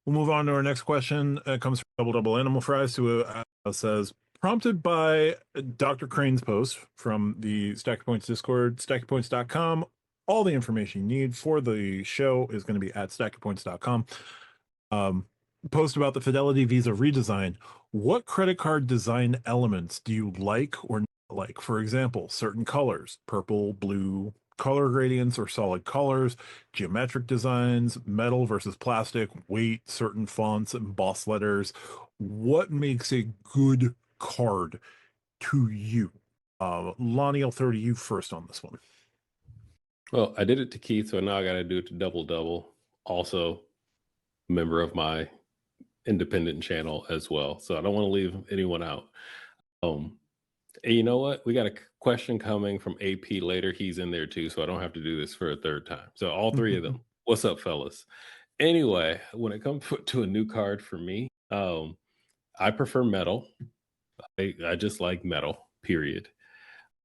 We'll move on to our next question. It comes from Double Double Animal Fries, who says, prompted by Dr. Crane's post from the Stacking Points Discord, stackingpoints.com. All the information you need for the show is going to be at stackingpoints.com. Post about the Fidelity Visa redesign. What credit card design elements do you like or not like? For example, certain colors, purple, blue, color gradients or solid colors, geometric designs, metal versus plastic, weight, certain fonts, embossed letters. What makes a good card to you? Lonnie, I'll throw to you first on this one. Well, I did it to Keith, so now I got to do it to Double Double. Also, member of my independent channel as well. So I don't want to leave anyone out. And you know what? We got a question coming from AP later. He's in there too, so I don't have to do this for a third time. So all three of them. What's up, fellas? Anyway, when it comes to a new card for me, I prefer metal. I just like metal, period.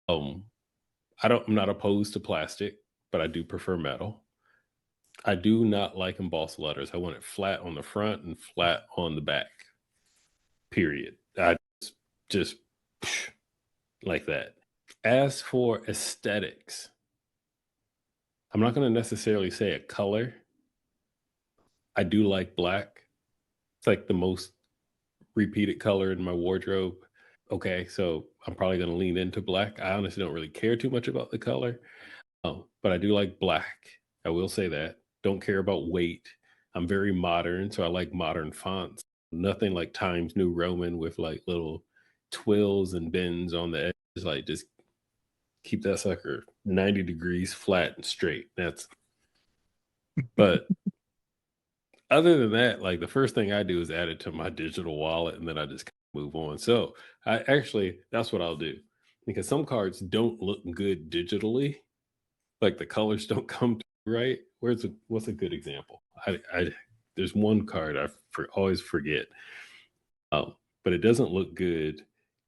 I'm not opposed to plastic, but I do prefer metal. I do not like embossed letters. I want it flat on the front and flat on the back, period. I just like that. As for aesthetics, I'm not going to necessarily say a color. I do like black. It's like the most repeated color in my wardrobe. Okay, so I'm probably going to lean into black. I honestly don't really care too much about the color, but I do like black. I will say that. Don't care about weight. I'm very modern, so I like modern fonts. Nothing like Times New Roman with like little twills and bends on the edges. Like just keep that sucker 90 degrees flat and straight. But other than that, like the first thing I do is add it to my digital wallet and then I just move on. So that's what I'll do, because some cards don't look good digitally. Like the colors don't come right. What's a good example? There's one card I always forget, but it doesn't look good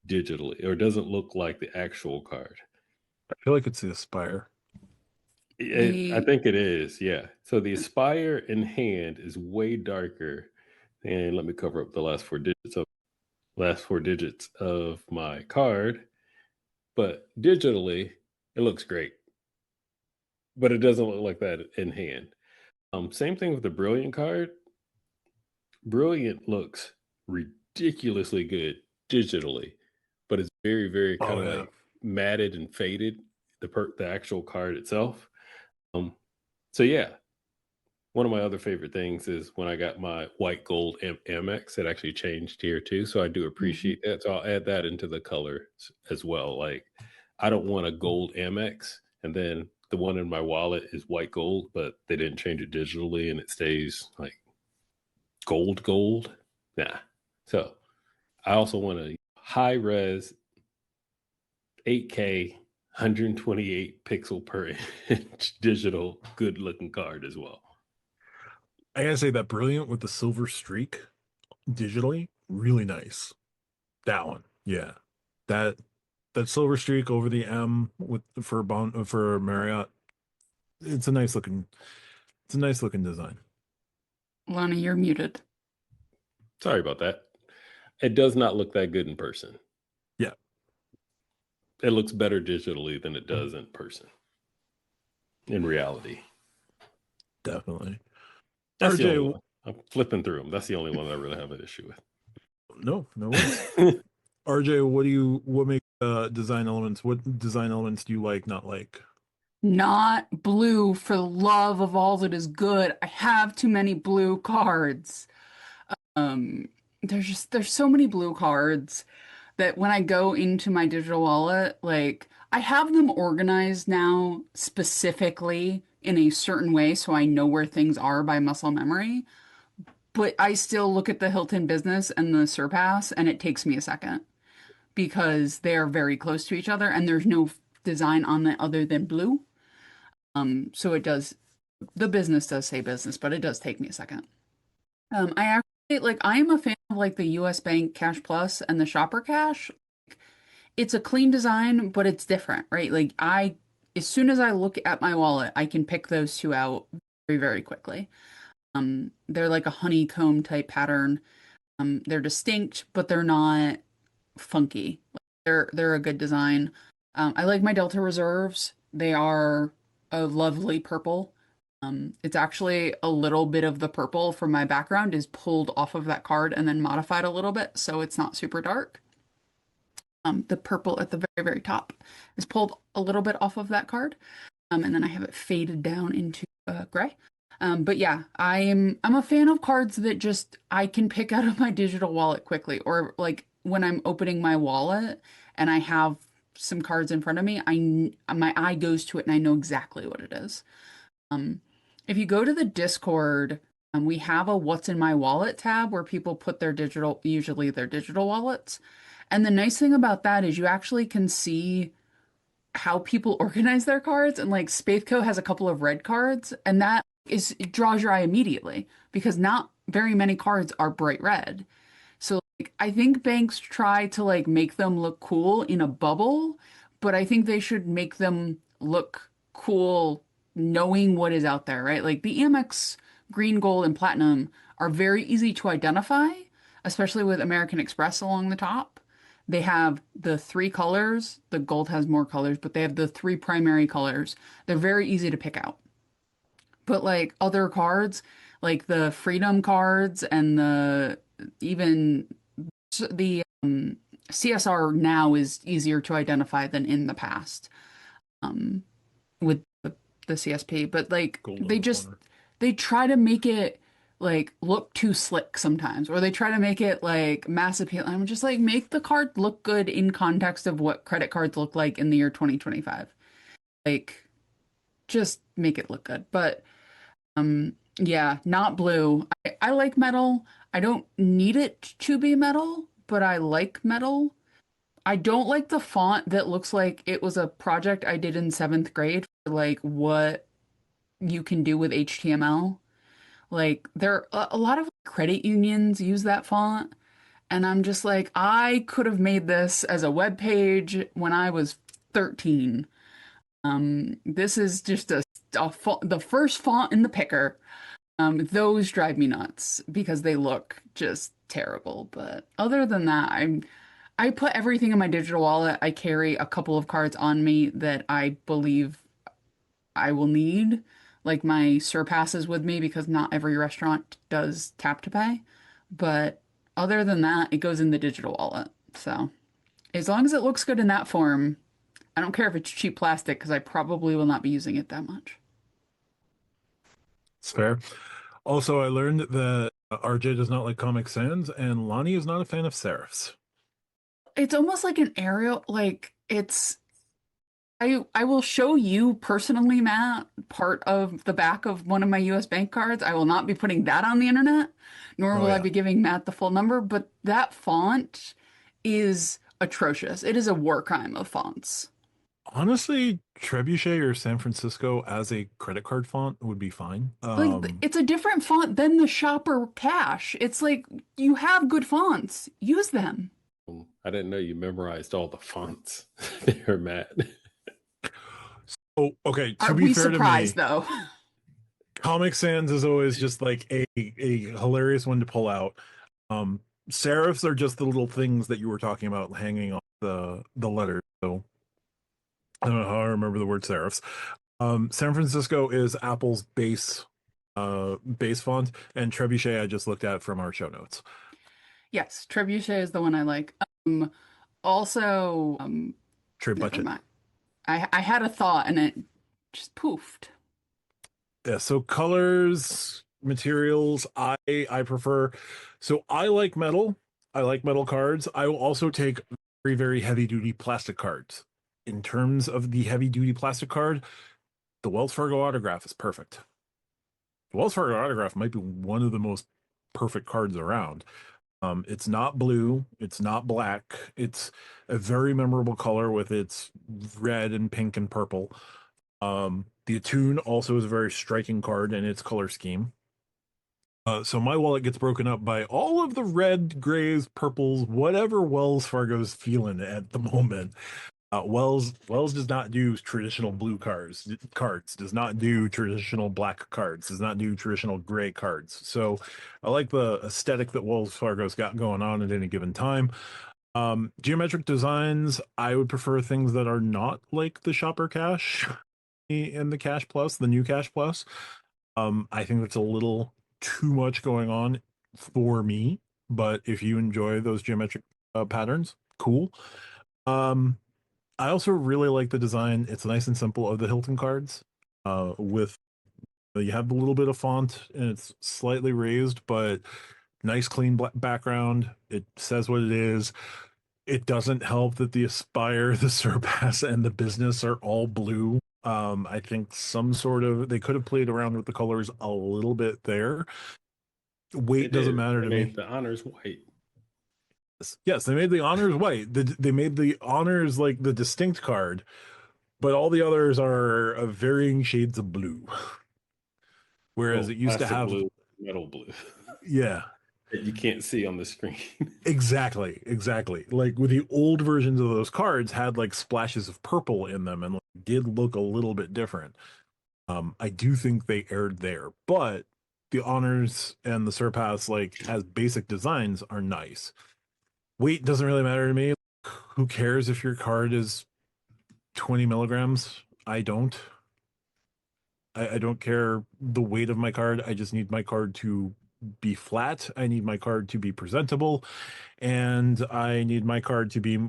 digitally, or it doesn't look like the actual card. I feel like it's the Aspire. I think it is, yeah. So the Aspire in hand is way darker, and let me cover up the last four digits of my card. But digitally, it looks great, but it doesn't look like that in hand. Same thing with the Brilliant card. Brilliant looks ridiculously good digitally, but it's very, very kind of like matted and faded, the actual card itself. So yeah, one of my other favorite things is when I got my white gold Amex, it actually changed here too. So I do appreciate that. So I'll add that into the color as well. Like I don't want a gold Amex and then the one in my wallet is white gold, but they didn't change it digitally and it stays like gold. Nah. So I also want a high res 8K 128 pixel per inch digital good looking card as well. I gotta say that Brilliant with the silver streak digitally, really nice. That one, yeah. That silver streak over the M for Marriott. It's a nice looking design. Lonnie, you're muted. Sorry about that. It does not look that good in person. Yeah. It looks better digitally than it does in person. In reality. Definitely. That's the only one. I'm flipping through them. That's the only one I really have an issue with. No worries. RJ, what make design elements? What design elements do you like, not like? Not blue, for the love of all that is good. I have too many blue cards. There's so many blue cards that when I go into my digital wallet, like I have them organized now specifically in a certain way so I know where things are by muscle memory. But I still look at the Hilton Business and the Surpass and it takes me a second because they are very close to each other and there's no design on it other than blue. So the business does say business, but it does take me a second. I am a fan of like the US Bank Cash Plus and the Shopper Cash. It's a clean design, but it's different, right? Like as soon as I look at my wallet, I can pick those two out very, very quickly. They're like a honeycomb type pattern. They're distinct, but they're not funky. They're a good design. I like my Delta Reserves. They are a lovely purple. It's actually a little bit of the purple from my background is pulled off of that card and then modified a little bit, so it's not super dark. The purple at the very, very top is pulled a little bit off of that card. And then I have it faded down into gray. But yeah, I'm a fan of cards that just I can pick out of my digital wallet quickly, or like when I'm opening my wallet and I have some cards in front of me, my eye goes to it and I know exactly what it is. If you go to the Discord, we have a What's in My Wallet tab where people put usually their digital wallets. And the nice thing about that is you actually can see how people organize their cards. And like Spathco has a couple of red cards, and it draws your eye immediately because not very many cards are bright red. So like, I think banks try to like make them look cool in a bubble, but I think they should make them look cool knowing what is out there, right? Like the Amex green, gold, and platinum are very easy to identify, especially with American Express along the top. They have the three colors. The gold has more colors, but they have the three primary colors. They're very easy to pick out. But like other cards, like the Freedom cards and even the CSR now is easier to identify than in the past with the CSP. But like they try to make it like look too slick sometimes, or they try to make it like mass appeal. I'm just like, make the card look good in context of what credit cards look like in the year 2025. Like, just make it look good. But yeah, not blue. I like metal. I don't need it to be metal, but I like metal. I don't like the font that looks like it was a project I did in 7th grade for like what you can do with HTML. Like there a lot of credit unions use that font, and I'm just like, I could have made this as a web page when I was 13. This is just the first font in the picker. Those drive me nuts because they look just terrible. But other than that, I put everything in my digital wallet. I carry a couple of cards on me that I believe I will need, like my surpasses with me because not every restaurant does tap to pay. But other than that, it goes in the digital wallet. So as long as it looks good in that form, I don't care if it's cheap plastic because I probably will not be using it that much. It's fair. Also, I learned that RJ does not like Comic Sans, and Lonnie is not a fan of serifs. It's almost like an aerial, like it's. I will show you personally, Matt, part of the back of one of my US bank cards. I will not be putting that on the internet, nor will I be giving Matt the full number, but that font is atrocious. It is a war crime of fonts. Honestly, Trebuchet or San Francisco as a credit card font would be fine. Like it's a different font than the Shopper Cash. It's like you have good fonts, use them. I didn't know you memorized all the fonts there, Matt. Oh, okay. To Are be we fair surprised to me, though? Comic Sans is always just like a hilarious one to pull out. Serifs are just the little things that you were talking about hanging on the letters. So I don't know how I remember the word serifs. San Francisco is Apple's base font, and Trebuchet I just looked at from our show notes. Yes, Trebuchet is the one I like. Also, Trade never budget. mind. I had a thought and it just poofed. Yeah, so colors, materials, I prefer. So I like metal. I like metal cards. I will also take very, very heavy duty plastic cards. In terms of the heavy duty plastic card, the Wells Fargo autograph is perfect. The Wells Fargo autograph might be one of the most perfect cards around. It's not blue, it's not black. It's a very memorable color with its red and pink and purple. The Attune also is a very striking card in its color scheme. So my wallet gets broken up by all of the red, grays, purples, whatever Wells Fargo's feeling at the moment. Wells does not do traditional blue cards, does not do traditional black cards, does not do traditional gray cards. So I like the aesthetic that Wells Fargo's got going on at any given time. Geometric designs, I would prefer things that are not like the Shopper Cash and the Cash Plus, the new Cash Plus. I think that's a little too much going on for me, but if you enjoy those geometric patterns, cool. I also really like the design. It's nice and simple of the Hilton cards. With you have a little bit of font and it's slightly raised, but nice clean background. It says what it is. It doesn't help that the Aspire, the Surpass, and the Business are all blue. I think they could have played around with the colors a little bit there. Weight doesn't matter to me. The honors white. Yes, they made the honors white. They made the honors like the distinct card, but all the others are varying shades of blue. Whereas it used to have blue, metal blue. Yeah. That you can't see on the screen. Exactly. Like with the old versions of those cards had like splashes of purple in them and like, did look a little bit different. I do think they erred there, but the honors and the Surpass, like as basic designs, are nice. Weight doesn't really matter to me. Who cares if your card is 20 milligrams? I don't. I don't care the weight of my card. I just need my card to be flat. I need my card to be presentable. And I need my card to be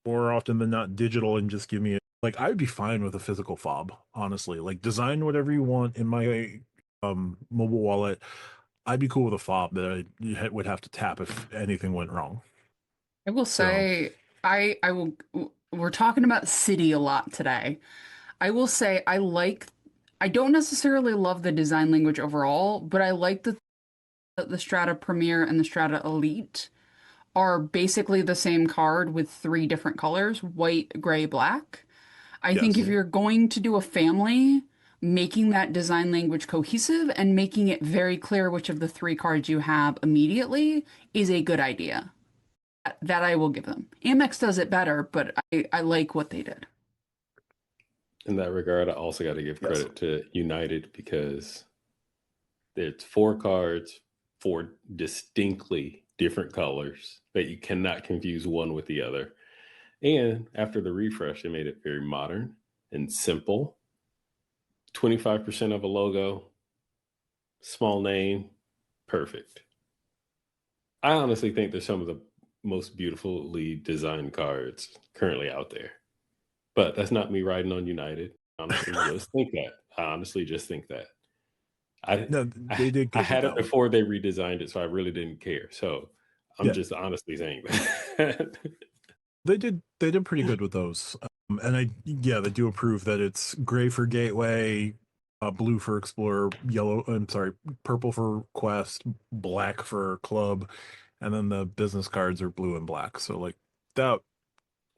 more often than not digital and just give me like I would be fine with a physical fob, honestly. Like design whatever you want in my mobile wallet. I'd be cool with a fob that I would have to tap if anything went wrong. I will So say, I will, we're talking about city a lot today. I will say I don't necessarily love the design language overall, but I like the Strata Premier and the Strata Elite are basically the same card with three different colors, white, gray, black. I think if yes. you're going to do a family, making that design language cohesive and making it very clear which of the three cards you have immediately is a good idea. That I will give them. Amex does it better, but I like what they did. In that regard, I also got to give Yes. credit to United because it's 4 cards, 4 distinctly different colors that you cannot confuse one with the other. And after the refresh, they made it very modern and simple. 25% of a logo, small name, perfect. I honestly think they're some of the most beautifully designed cards currently out there. But that's not me riding on United. Honestly, just think that. I honestly just think that. No, they did good I with had it that one. before they redesigned it, so I really didn't care. So I'm Yeah. just honestly saying that. They did pretty good with those. And they do approve that it's gray for Gateway, blue for Explorer, purple for Quest, black for Club, and then the business cards are blue and black. So like that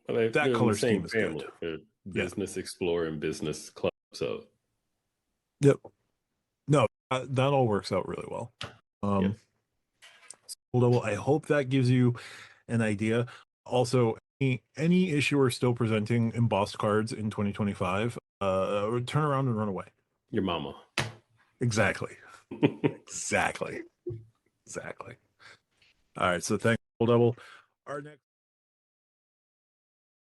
Well, that they're in color the same scheme is family. good. They're Yeah. Business Explorer and Business Club. So Yep. No, that all works out really well. Yep. Well, I hope that gives you an idea. Also, any issuer still presenting embossed cards in 2025, turn around and run away. Your mama. Exactly. Exactly. All right. So thanks, Double. Our next